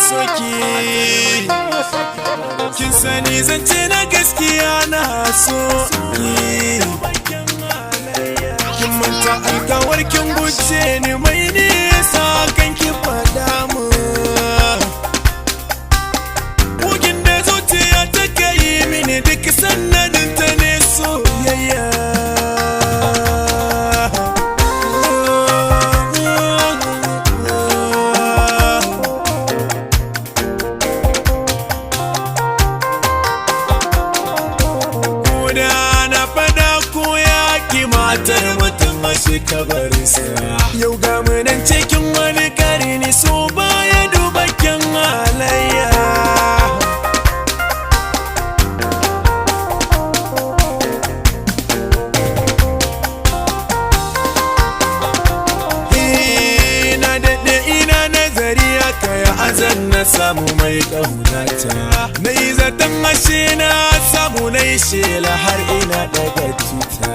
soki kin sani zance na gaskiya na soki kin manta alkawar kin guje ni mai nisa kan ki fada mu bugin da zuciya ta kai mini duk sannanin ta ne soyayya matar mutum mashi kabarinsa yau ga munan cikin wani karni so baya duba kyan halayya ina daɗe ina nazari aka yi azan na samu mai ƙaunata na yi zaton ashe na samu na yi shela har ina daga tuta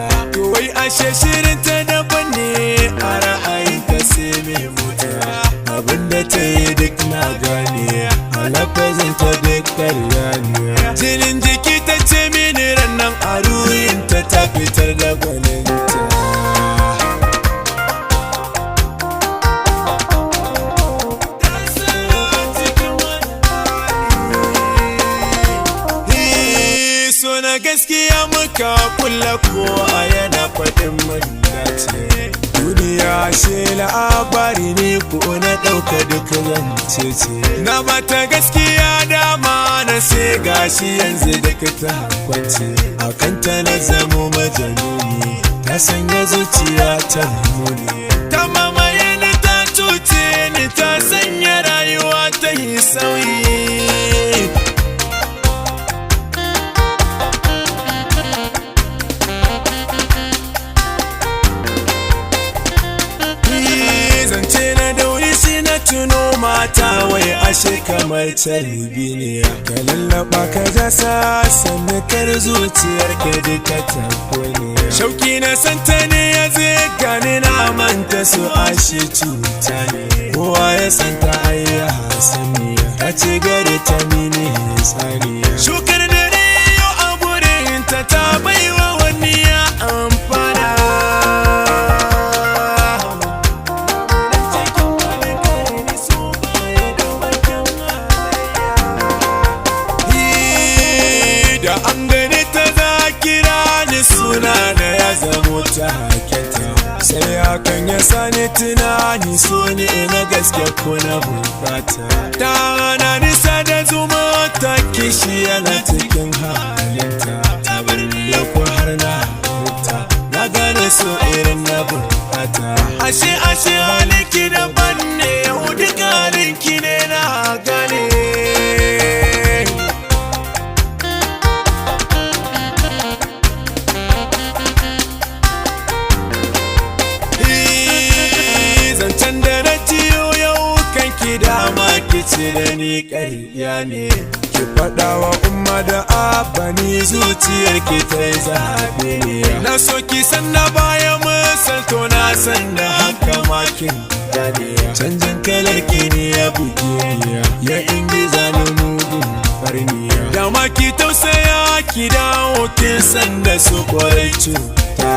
wai ashe shirin ta daban ne a ra'ayin ta sai mai mota abinda ta yi duk na gane a lafazin ta duk karya ne jinin jiki ta ce mini rannan a ruhin ta ta fitar da gwaninta na gaskiya muka kulla ko a yana faɗin dace duniya she labari ne ko na ɗauka duk zance ce na mata gaskiya dama na sai gashi yanzu duk ta kwance a kanta na zamo majanuni ta sanya zuciya ta muni ta mamaye ni ta cuce ni ta sanya rayuwa ta yi sauyi tuno mata wai ashe kamar talibi ne ka lallaba ka jasa sannan kar zuciyar ka duka tako ne shauki na santa ne ya zai gani na manta su ashe cuta ne kowa ya santa ayya hasaniya ta ce gare ta mini tsaniya shukar dare yau a gurin ta baiwa wani ya amfana an gani ta za kira ni suna da ya zamo ta haketa sai hakan ya sani tunani so ne na gaske ko na bukata ta hana nisa da zuma ta kishi yana cikin halinta ta bar ni ko har na huta na gane so irin na bukata ashe haliki daban ne hudu halinki ne na gane dama kici da ni ƙarya ne ki faɗawa umma da abba ni zuciyar ki ta yi zaɓe ne na so ki san na baya misalto na san da haka makin gane canjin kalar ki ne ya buge ni ya ingiza ni mugun farniya da ma ki tausaya ki dawo kin san da su kwarai cuta